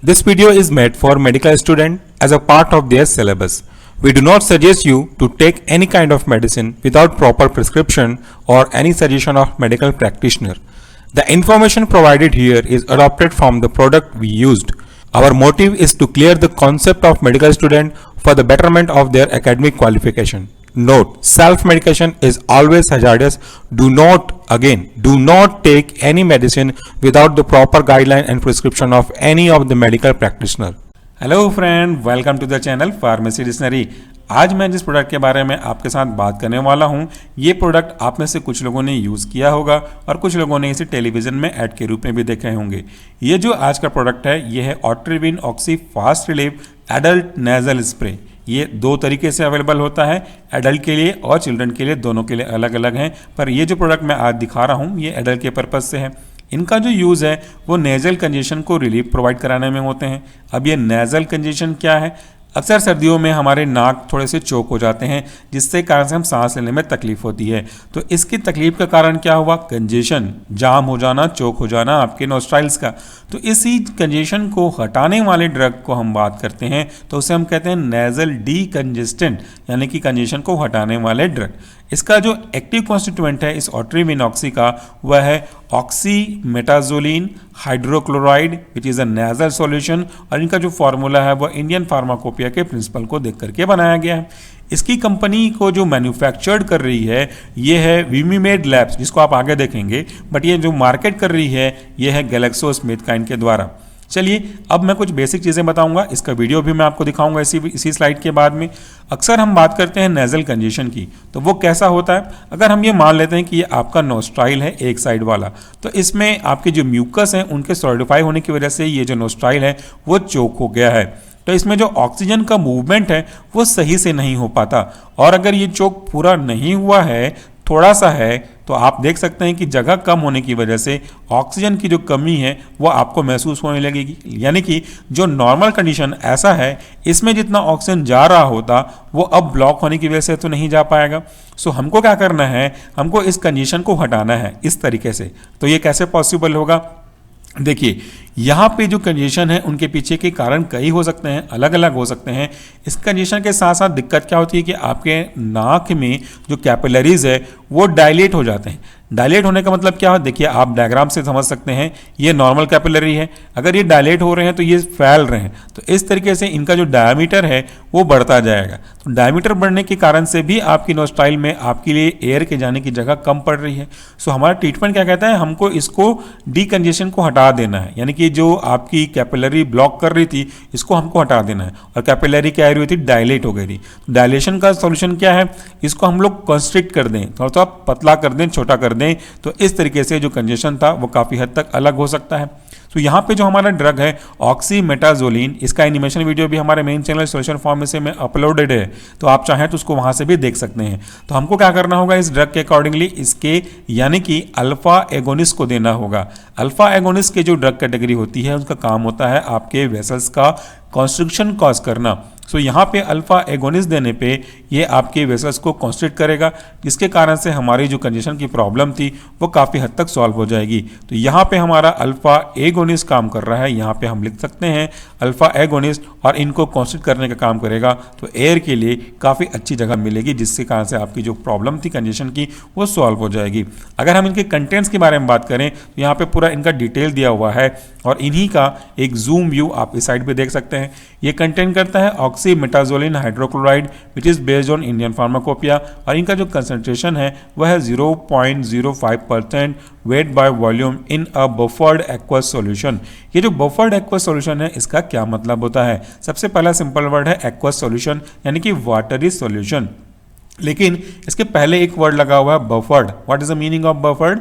This video is made for medical students as a part of their syllabus. We do not suggest you to take any kind of medicine without proper prescription or any suggestion of medical practitioner. The information provided here is adopted from the product we used. Our motive is to clear the concept of medical student for the betterment of their academic qualification. Note, self-medication is always hazardous. Do not take any medicine without the proper guideline and prescription of any of the medical practitioner. Hello friend, welcome to the channel pharmacy dictionary. आज मैं जिस product के बारे में आपके साथ बात करने वाला हूं, ये प्रोडक्ट आप में से कुछ लोगों ने यूज़ किया होगा और कुछ लोगों ने इसे टेलीविज़न में ऐड के रूप में भी देखे होंगे। ये जो आज का प्रोडक्ट है, ये है Otrivin oxy fast relief adult nasal spray. ये दो तरीके से अवेलेबल होता है, एडल्ट के लिए और चिल्ड्रन के लिए, दोनों के लिए अलग अलग हैं। पर ये जो प्रोडक्ट मैं आज दिखा रहा हूँ, ये एडल्ट के पर्पज़ से है। इनका जो यूज़ है वो नेज़ल कंजेशन को रिलीफ प्रोवाइड कराने में होते हैं। अब ये नेज़ल कंजेशन क्या है? अक्सर सर्दियों में हमारे नाक थोड़े से चोक हो जाते हैं, जिससे कारण से हम सांस लेने में तकलीफ होती है। तो इसकी तकलीफ का कारण क्या हुआ? कंजेशन, जाम हो जाना, चोक हो जाना आपके नोस्ट्राइल्स का। तो इसी कंजेशन को हटाने वाले ड्रग को हम बात करते हैं, तो उसे हम कहते हैं नेज़ल डीकंजेस्टेंट, यानी कि कंजेशन को हटाने वाले ड्रग। इसका जो एक्टिव कॉन्स्टिट्यूएंट है इस ओट्रिविन ऑक्सी का, वह है ऑक्सीमेटाजोलिन hydrochloride which is a nasal solution. और इनका जो फॉर्मूला है वह इंडियन फार्माकोपिया के प्रिंसिपल को देख करके बनाया गया है। इसकी कंपनी को जो मैन्युफैक्चर्ड कर रही है ये है विमीमेड लैब्स, जिसको आप आगे देखेंगे, बट ये जो मार्केट कर रही है ये है ग्लेक्सोस्मिथक्लाइन के द्वारा। चलिए, अब मैं कुछ बेसिक चीज़ें बताऊंगा, इसका वीडियो भी मैं आपको दिखाऊंगा इसी स्लाइड के बाद में। अक्सर हम बात करते हैं नेज़ल कंजेशन की, तो वो कैसा होता है? अगर हम ये मान लेते हैं कि ये आपका नोस्ट्राइल है एक साइड वाला, तो इसमें आपके जो म्यूकस हैं उनके सॉलिडिफाई होने की वजह से ये जो नोस्ट्राइल है वो चोक हो गया है। तो इसमें जो ऑक्सीजन का मूवमेंट है वो सही से नहीं हो पाता, और अगर ये चोक पूरा नहीं हुआ है, थोड़ा सा है, तो आप देख सकते हैं कि जगह कम होने की वजह से ऑक्सीजन की जो कमी है वो आपको महसूस होने लगेगी। यानी कि जो नॉर्मल कंडीशन ऐसा है, इसमें जितना ऑक्सीजन जा रहा होता वो अब ब्लॉक होने की वजह से तो नहीं जा पाएगा। सो हमको क्या करना है? हमको इस कंडीशन को हटाना है इस तरीके से। तो ये कैसे पॉसिबल होगा? देखिए, यहाँ पे जो कंजेशन है उनके पीछे के कारण कई हो सकते हैं, अलग अलग हो सकते हैं। इस कंजेशन के साथ साथ दिक्कत क्या होती है कि आपके नाक में जो कैपिलरीज है वो डायलेट हो जाते हैं। डायलेट होने का मतलब क्या है? देखिए, आप डायग्राम से समझ सकते हैं, ये नॉर्मल कैपिलरी है, अगर ये डायलेट हो रहे हैं तो ये फैल रहे हैं, तो इस तरीके से इनका जो डायमीटर है वो बढ़ता जाएगा। तो डायमीटर बढ़ने के कारण से भी आपकी नोस्ट्राइल में आपके लिए एयर के जाने की जगह कम पड़ रही है। सो हमारा ट्रीटमेंट क्या कहता है? हमको इसको डीकंजेशन को हटा देना है, यानी कि जो आपकी कैपिलरी ब्लॉक कर रही थी इसको हमको हटा देना है। और कैपिलरी क्या हो रही थी? डायलेट हो गई थी। डायलेशन का सॉल्यूशन क्या है? इसको हम लोग कंस्ट्रिक्ट कर दें, थोड़ा सा पतला कर दें, छोटा कर दें, तो इस तरीके से जो कंजेशन था वो काफ़ी हद तक अलग हो सकता है। तो यहाँ पे जो हमारा ड्रग है ऑक्सीमेटाजोलिन, इसका एनिमेशन वीडियो भी हमारे मेन चैनल सोल्यूशन फार्मेसी में अपलोडेड है, तो आप चाहें तो उसको वहाँ से भी देख सकते हैं। तो हमको क्या करना होगा? इस ड्रग के अकॉर्डिंगली इसके यानी कि अल्फा एगोनिस्ट को देना होगा। अल्फा एगोनिस्ट के जो ड्रग कैटेगरी होती है उसका काम होता है आपके वेसल्स का कॉन्स्ट्रिक्शन कॉज करना। सो यहाँ पे अल्फा एगोनिस्ट देने पे ये आपके वेसल्स को कॉन्स्ट्रिक्ट करेगा, जिसके कारण से हमारी जो कंजेशन की प्रॉब्लम थी वो काफ़ी हद तक सॉल्व हो जाएगी। तो यहाँ पे हमारा अल्फा एगोनिस्ट काम कर रहा है, यहाँ पे हम लिख सकते हैं अल्फा एगोनिस्ट, और इनको कॉन्स्ट्रिक्ट करने का काम करेगा। तो एयर के लिए काफ़ी अच्छी जगह मिलेगी, जिसके कारण से आपकी जो प्रॉब्लम थी कंजेशन की वो सॉल्व हो जाएगी। अगर हम इनके कंटेंट्स के बारे में बात करें तो यहाँ पे पूरा इनका डिटेल दिया हुआ है, और इन्हीं का एक जूम व्यू आप इस साइड पे देख सकते हैं। ये कंटेंट करता है ऑक्सीमेटाजोलिन hydrochloride which is based on Indian pharmacopoeia, और इनका जो कंसंट्रेशन है वह है 0.05% weight by volume in a buffered aqueous solution. ये जो बफर्ड एक्वस सॉल्यूशन है इसका क्या मतलब होता है? सबसे पहला सिंपल वर्ड है एक्वस सॉल्यूशन, यानी कि वाटरी सॉल्यूशन, लेकिन इसके पहले एक वर्ड लगा हुआ है buffered. What is the meaning of buffered?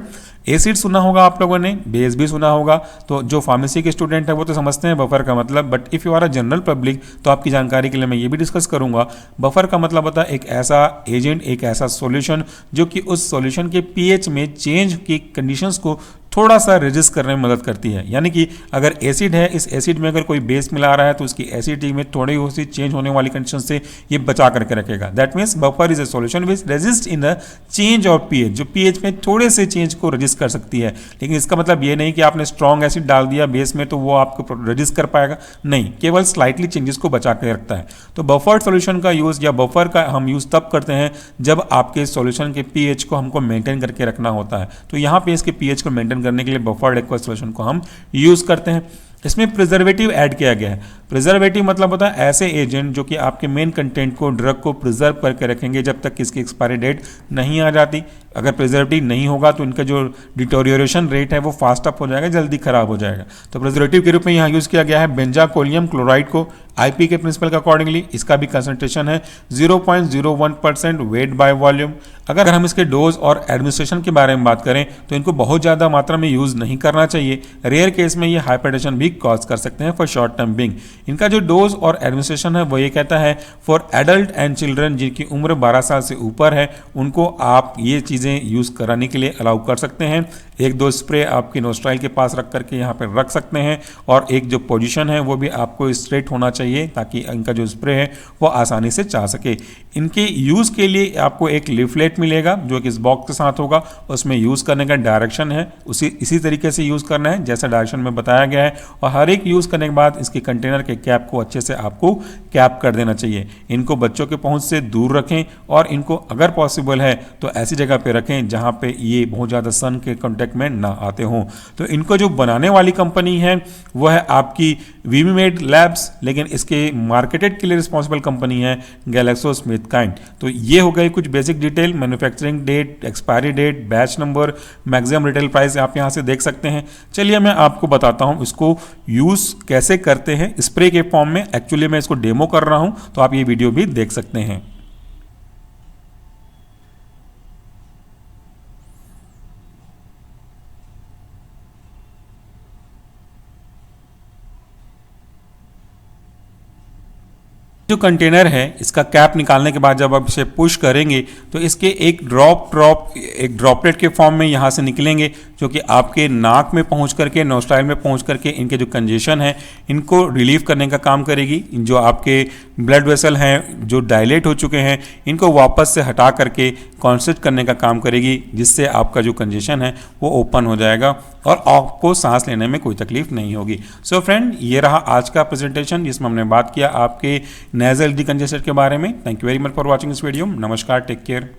Acid सुना होगा आप लोगों ने, बेस भी सुना होगा, तो जो फार्मेसी के स्टूडेंट है वो तो समझते हैं बफर का मतलब, but if you are a general public तो आपकी जानकारी के लिए मैं ये भी डिस्कस करूंगा। बफर का मतलब होता है एक ऐसा एजेंट, एक ऐसा सॉल्यूशन जो कि उस सॉल्यूशन के पीएच में चेंज की कंडीशंस को थोड़ा सा रेजिस्ट करने में मदद करती है। यानी कि अगर एसिड है, इस एसिड में अगर कोई बेस मिला रहा है तो उसकी एसिडिटी में थोड़ी सी चेंज होने वाली कंडीशन से ये बचा करके रखेगा। That means buffer is a solution which resist in the change of pH, जो पीएच में थोड़े से चेंज को रेजिस्ट कर सकती है। लेकिन इसका मतलब ये नहीं कि आपने स्ट्रॉन्ग एसिड डाल दिया बेस में तो वो आपको रेजिस्ट कर पाएगा, नहीं, केवल स्लाइटली चेंजेस को बचा के रखता है। तो बफर्ड सॉल्यूशन का यूज या बफर का हम यूज तब करते हैं जब आपके सॉल्यूशन के पीएच को हमको मेंटेन करके रखना होता है। तो यहाँ पे इसके पीएच को मेंटेन करने के लिए बफर्ड एक्वस सॉल्यूशन को हम यूज करते हैं। इसमें प्रिजर्वेटिव ऐड किया गया है। प्रिजर्वेटिव मतलब होता है ऐसे एजेंट जो कि आपके मेन कंटेंट को, ड्रग को प्रिजर्व करके रखेंगे जब तक कि इसकी एक्सपायरी डेट नहीं आ जाती। अगर प्रिजर्वेटिव नहीं होगा तो इनका जो डिटोरियोरेशन रेट है वो फास्ट अप हो जाएगा, जल्दी खराब हो जाएगा। तो प्रिजर्वेटिव के रूप में यहाँ यूज किया गया है बेंजाकोलियम क्लोराइड को। आईपी के प्रिंसिपल के अकॉर्डिंगली इसका भी कंसंट्रेशन है 0.01% वेट बाय वॉल्यूम। अगर हम इसके डोज और एडमिनिस्ट्रेशन के बारे में बात करें तो इनको बहुत ज़्यादा मात्रा में यूज नहीं करना चाहिए। रेयर केस में ये हाइपरटेंशन भी कॉज कर सकते हैं फॉर शॉर्ट टर्म बिंग। इनका जो डोज और एडमिनिस्ट्रेशन है वो ये कहता है फॉर एडल्ट एंड चिल्ड्रन जिनकी उम्र 12 साल से ऊपर है उनको आप ये चीज़ें यूज कराने के लिए अलाउ कर सकते हैं। 1-2 स्प्रे आपकी नोस्ट्राइल के पास रख करके यहाँ पर रख सकते हैं और एक जो पोजीशन है वो भी आपको स्ट्रेट होना चाहिए ताकि इनका जो स्प्रे है वो आसानी से जा सके। इनके यूज के लिए आपको एक लीफलेट मिलेगा जो कि इस बॉक्स के साथ होगा, उसमें यूज करने का डायरेक्शन है, इसी तरीके से यूज करना है जैसा डायरेक्शन में बताया गया है। और हर एक यूज करने के बाद इसके कंटेनर के कैप को अच्छे से आपको कैप कर देना चाहिए। इनको बच्चों के पहुंच से दूर रखें और इनको अगर पॉसिबल है तो ऐसी जगह पे रखें जहां पे ये बहुत ज़्यादा सन के कॉन्टेक्ट में ना आते हों। तो इनको जो बनाने वाली कंपनी है वो है आपकी वीमीमेड लैब्स, लेकिन इसके मार्केटेड के लिए रिस्पॉन्सिबल कंपनी है GlaxoSmithKline। तो ये हो गई कुछ basic detail, manufacturing date, expiry date, batch number, maximum retail price आप यहाँ से देख सकते हैं। चलिए मैं आपको बताता हूँ इसको यूज़ कैसे करते हैं स्प्रे के फॉर्म में। एक्चुअली मैं इसको डेमो कर रहा हूँ तो आप ये वीडियो भी देख सकते हैं। जो कंटेनर है इसका कैप निकालने के बाद जब आप इसे पुश करेंगे तो इसके एक ड्रॉपलेट के फॉर्म में यहाँ से निकलेंगे जो कि आपके नाक में पहुँच करके, नोस्ट्राइल में पहुँच करके इनके जो कंजेशन है इनको रिलीव करने का काम करेगी। जो आपके ब्लड वेसल हैं जो डायलेट हो चुके हैं इनको वापस से हटा करके कॉन्स्ट्रिक्ट करने का काम करेगी, जिससे आपका जो कंजेशन है वो ओपन हो जाएगा और आपको सांस लेने में कोई तकलीफ नहीं होगी। सो फ्रेंड, ये रहा आज का प्रेजेंटेशन जिसमें हमने बात किया आपके नेजल डिकंजेशन के बारे में। Thank you very much for watching this video. नमस्कार, टेक केयर।